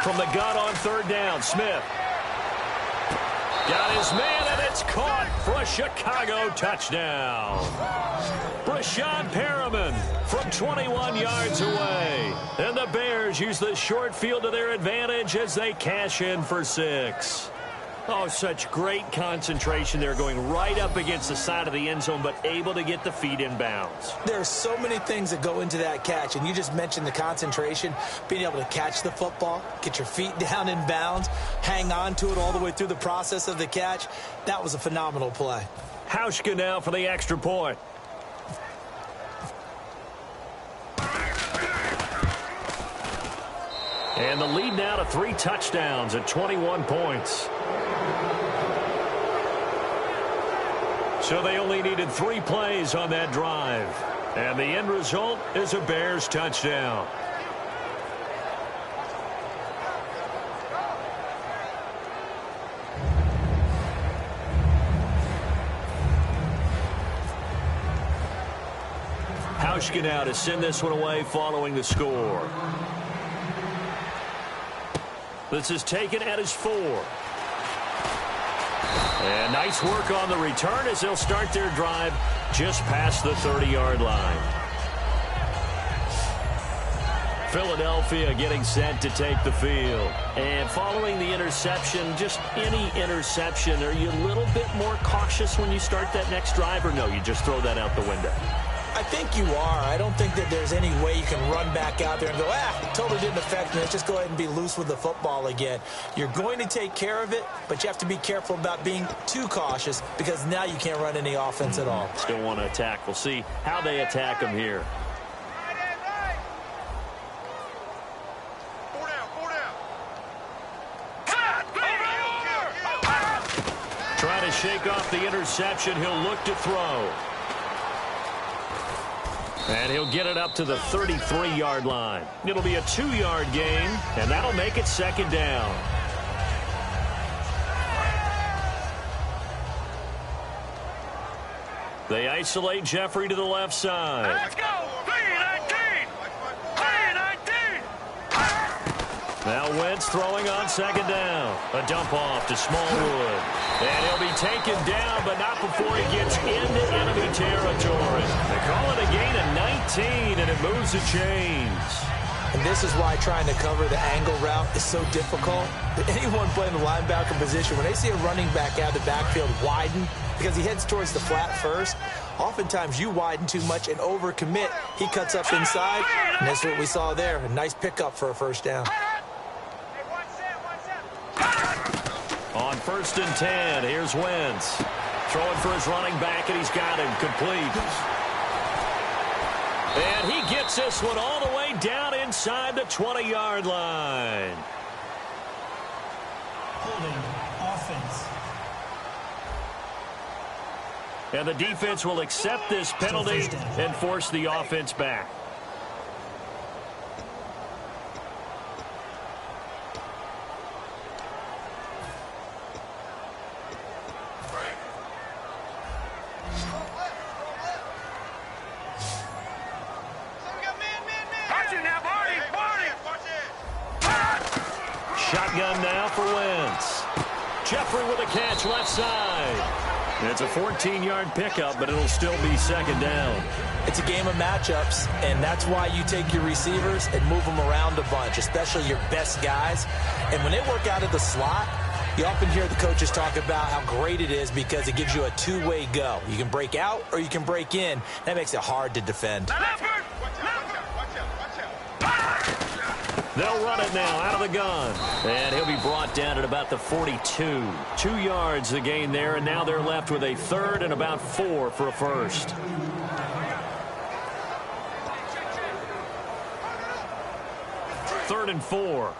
From the gun on third down, Smith. Got his man, and it's caught for a Chicago touchdown. Brashad Perriman from 21 yards away. And the Bears use the short field to their advantage as they cash in for 6. Oh, such great concentration there, going right up against the side of the end zone, but able to get the feet in bounds. There are so many things that go into that catch, and you just mentioned the concentration, being able to catch the football, get your feet down in bounds, hang on to it all the way through the process of the catch. That was a phenomenal play. Hauschka now for the extra point. And the lead now to 3 touchdowns at 21 points. So they only needed 3 plays on that drive. And the end result is a Bears touchdown. Hauschka now to send this one away following the score. This is taken at his 4. And nice work on the return as they'll start their drive just past the 30-yard line. Philadelphia getting set to take the field. And following the interception, just any interception, are you a little bit more cautious when you start that next drive, or no, you just throw that out the window? I think you are. I don't think that there's any way you can run back out there and go, totally didn't affect me. Let's just go ahead and be loose with the football again. You're going to take care of it, but you have to be careful about being too cautious because now you can't run any offense at all. Still want to attack. We'll see how they attack them here. Trying to shake off the interception. He'll look to throw. And he'll get it up to the 33-yard line. It'll be a 2-yard gain, and that'll make it second down. They isolate Jeffrey to the left side. Let's go! P19! Now Wentz throwing on second down. A dump off to Smallwood. And he'll be taken down, but not before he gets into enemy territory. They call it a gain of 19, and it moves the chains. And this is why trying to cover the angle route is so difficult. Anyone playing the linebacker position, when they see a running back out of the backfield widen because he heads towards the flat first, oftentimes you widen too much and overcommit. He cuts up inside, and that's what we saw there. A nice pickup for a first down. On 1st and 10, here's Wentz. Throwing for his running back, and he's got him complete. And he gets this one all the way down inside the 20-yard line. Holding offense. And the defense will accept this penalty and force the offense back. for Wentz. Jeffrey with a catch left side. It's a 14-yard pickup, but it'll still be second down. It's a game of matchups, and that's why you take your receivers and move them around a bunch, especially your best guys. And when they work out of the slot, you often hear the coaches talk about how great it is because it gives you a two-way go. You can break out or you can break in. That makes it hard to defend. They'll run it now out of the gun. And he'll be brought down at about the 42. 2 yards the gain there, and now they're left with a third and about 4 for a first. Third and 4.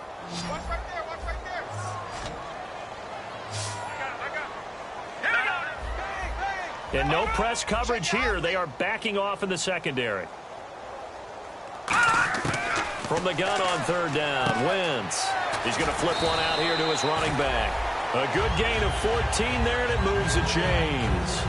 And no press coverage here. They are backing off in the secondary. From the gun on third down, Wentz. He's going to flip one out here to his running back. A good gain of 14 there, and it moves the chains.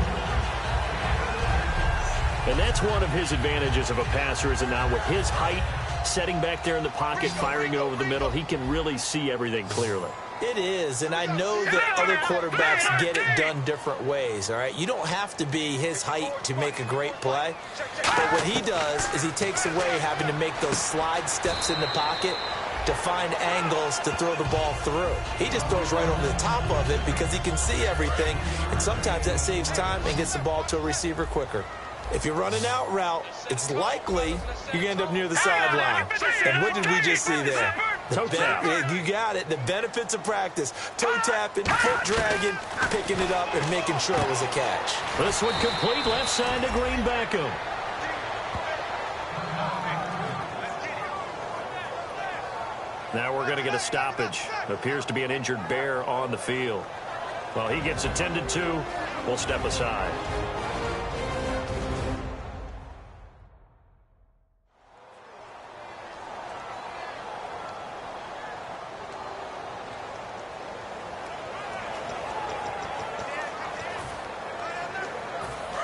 And that's one of his advantages of a passer, is it not? With his height, setting back there in the pocket, firing it over the middle, he can really see everything clearly. It is, and I know that other quarterbacks get it done different ways, all right? You don't have to be his height to make a great play, but what he does is he takes away having to make those slide steps in the pocket to find angles to throw the ball through. He just throws right over the top of it because he can see everything, and sometimes that saves time and gets the ball to a receiver quicker. If you're running out route, it's likely you're going to end up near the sideline. And what did we just see there? Toe tap. You got it. The benefits of practice. Toe tapping, foot dragging, picking it up, and making sure it was a catch. This one complete left side to Green Beckham. Now we're going to get a stoppage. Appears to be an injured Bear on the field. While he gets attended to, we'll step aside.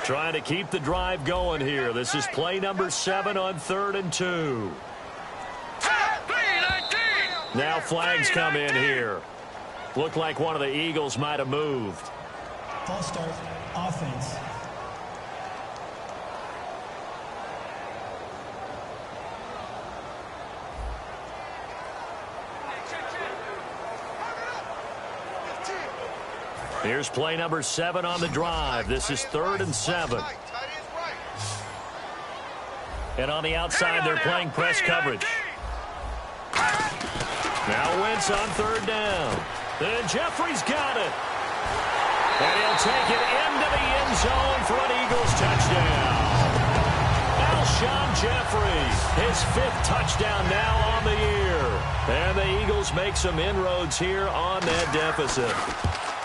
Trying to keep the drive going here. This is play number 7 on 3rd and 2. Now flags come in here. Looked like one of the Eagles might have moved. False start, offense. Here's play number 7 on the drive. This is 3rd and 7. And on the outside, they're playing press coverage. Now Wentz on 3rd down. And Jeffrey's got it. And he'll take it into the end zone for an Eagles touchdown. Alshon Jeffrey, his 5th touchdown now on the year. And the Eagles make some inroads here on that deficit.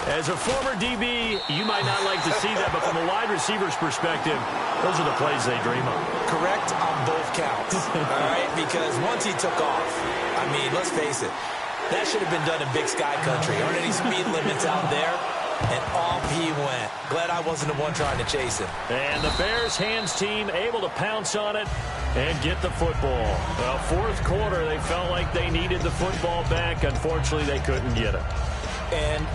As a former DB, you might not like to see that, but from a wide receiver's perspective, those are the plays they dream of. Correct on both counts, all right? Because once he took off, I mean, let's face it, that should have been done in Big Sky Country. Aren't any speed limits out there? And off he went. Glad I wasn't the one trying to chase him. And the Bears hands team able to pounce on it and get the football. Well, 4th quarter, they felt like they needed the football back. Unfortunately, they couldn't get it. And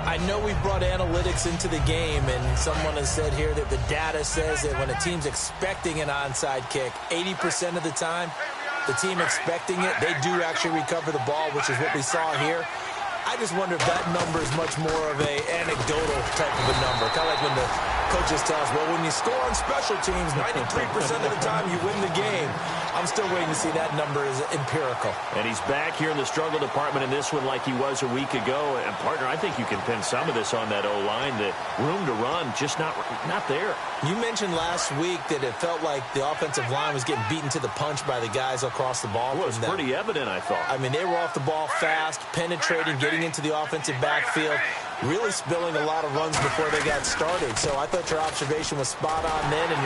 I know we brought analytics into the game, and someone has said here that the data says that when a team's expecting an onside kick, 80% of the time, the team expecting it, they do actually recover the ball, which is what we saw here. I just wonder if that number is much more of a anecdotal type of a number. Kind of like when the coaches tell us, well, when you score on special teams, 93% of the time you win the game. I'm still waiting to see that number is empirical. And he's back here in the struggle department in this one like he was a week ago. And, partner, I think you can pin some of this on that O-line. The room to run, just not there. You mentioned last week that it felt like the offensive line was getting beaten to the punch by the guys across the ball. It was pretty evident, I thought. I mean, they were off the ball fast, penetrating, getting into the offensive backfield, really spilling a lot of runs before they got started. So I thought your observation was spot on then, and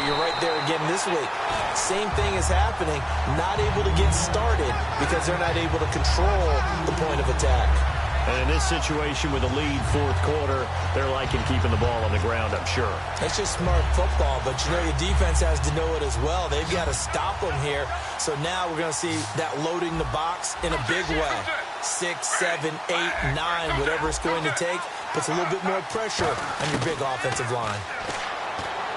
you're right there again this week. Same thing is happening, not able to get started because they're not able to control the point of attack. And in this situation with a lead 4th quarter, they're liking keeping the ball on the ground, I'm sure. It's just smart football, but you know your defense has to know it as well. They've got to stop them here. So now we're going to see that loading the box in a big way. 6, 7, 8, 9, whatever it's going to take, puts a little bit more pressure on your big offensive line.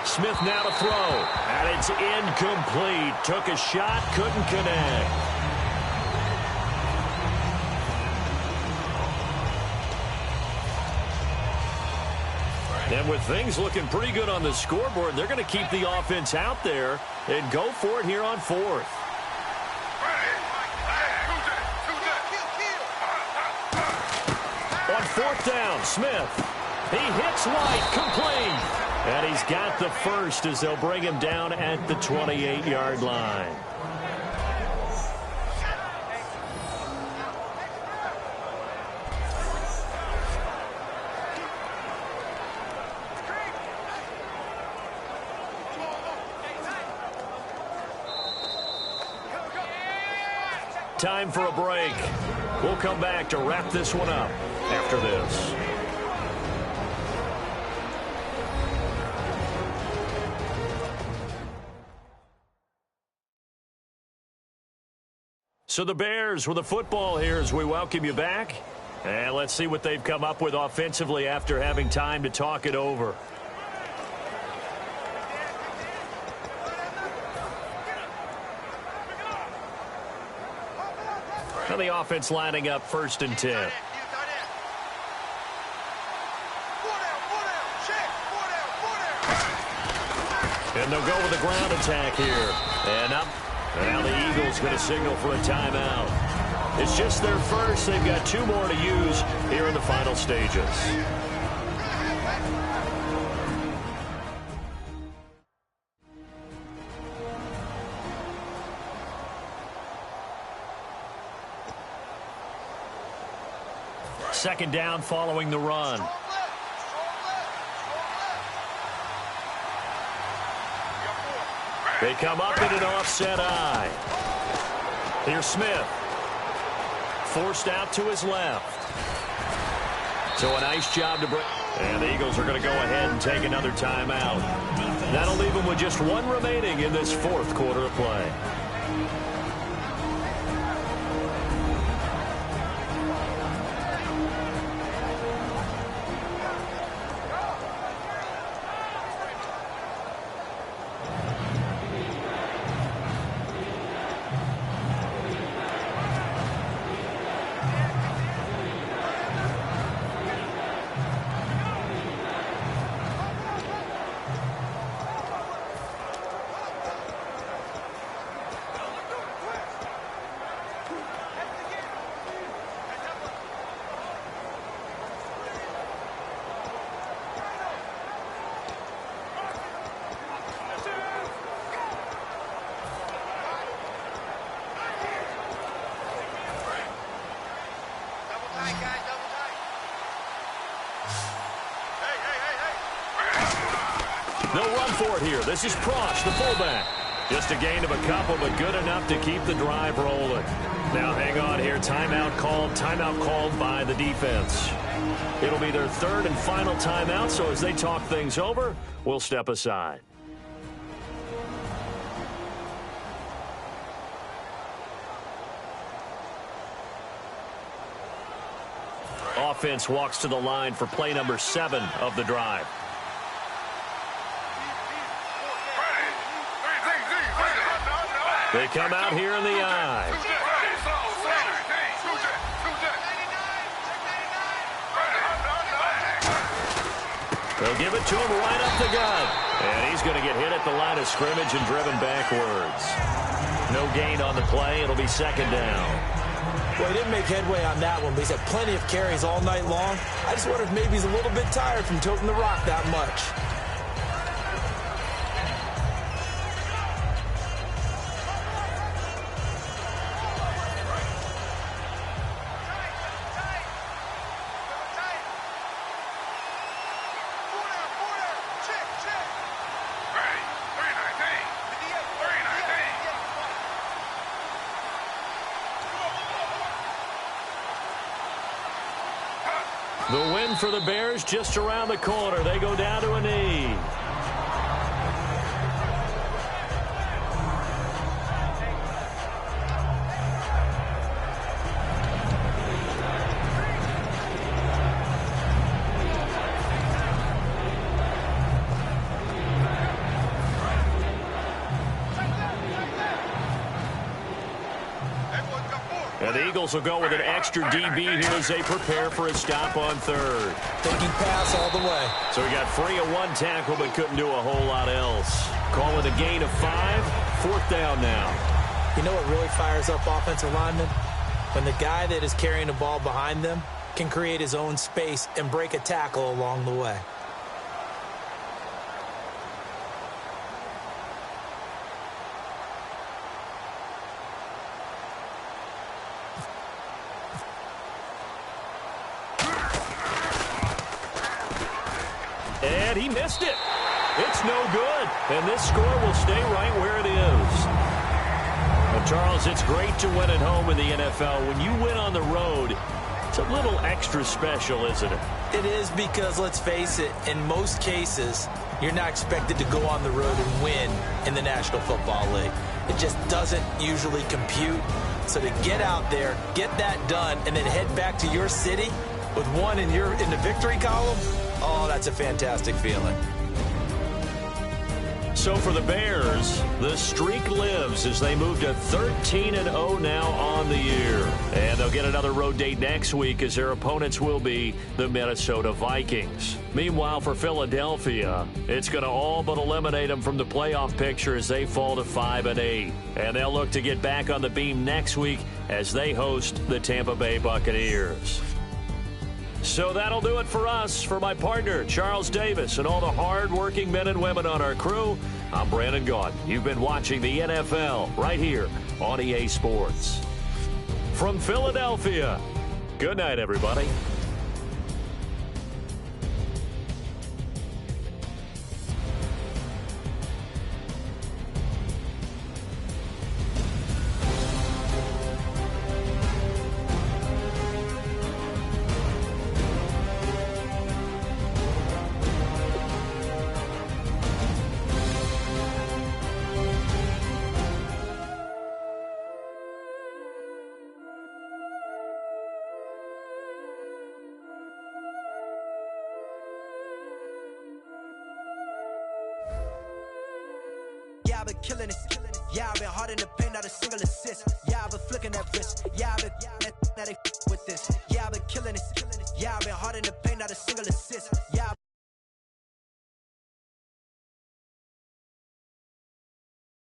Smith now to throw, and it's incomplete. Took a shot, couldn't connect. And with things looking pretty good on the scoreboard, they're going to keep the offense out there and go for it here on fourth. On fourth down, Smith. He hits White, complete. And he's got the first as they'll bring him down at the 28-yard line. Time for a break. We'll come back to wrap this one up after this. So the Bears with the football here as we welcome you back. And let's see what they've come up with offensively after having time to talk it over. Now the offense lining up 1st and 10. And they'll go with a ground attack here. And up. Now the Eagles going to signal for a timeout. It's just their first. They've got 2 more to use here in the final stages. Second down following the run. They come up in an offset eye. Here's Smith. Forced out to his left. So a nice job to bring. And the Eagles are going to go ahead and take another timeout. That'll leave them with just 1 remaining in this 4th quarter of play. They'll run for it here. This is Prosh, the fullback. Just a gain of a couple, but good enough to keep the drive rolling. Now hang on here. Timeout called by the defense. It'll be their 3rd and final timeout, so as they talk things over, we'll step aside. Offense walks to the line for play number 7 of the drive. They come out here in the eye. They'll give it to him right up the gut. And he's going to get hit at the line of scrimmage and driven backwards. No gain on the play. It'll be 2nd down. Well, he didn't make headway on that one, but he's had plenty of carries all night long. I just wonder if maybe he's a little bit tired from toting the rock that much. The win for the Bears just around the corner. They go down to a knee. And the Eagles will go with an extra DB here as they prepare for a stop on third. Taking pass all the way. So he got free of one tackle but couldn't do a whole lot else. Call it a gain of 5, 4th down now. You know what really fires up offensive linemen? When the guy that is carrying the ball behind them can create his own space and break a tackle along the way. And he missed it. It's no good. And this score will stay right where it is. Well, Charles, it's great to win at home in the NFL. When you win on the road, it's a little extra special, isn't it? It is because, let's face it, in most cases, you're not expected to go on the road and win in the National Football League. It just doesn't usually compute. So to get out there, get that done, and then head back to your city with one in the victory column, oh, that's a fantastic feeling. So for the Bears, the streak lives as they move to 13-0 now on the year. And they'll get another road date next week as their opponents will be the Minnesota Vikings. Meanwhile, for Philadelphia, it's going to all but eliminate them from the playoff picture as they fall to 5-8. And they'll look to get back on the beam next week as they host the Tampa Bay Buccaneers. So that'll do it for us. For my partner, Charles Davis, and all the hard-working men and women on our crew, I'm Brandon Gaudin. You've been watching the NFL right here on EA Sports. From Philadelphia, good night, everybody. Yeah, I've been killing it. Yeah, I've been hard in the paint, not a single assist. Yeah, I've been flicking that wrist. Yeah, I've been that they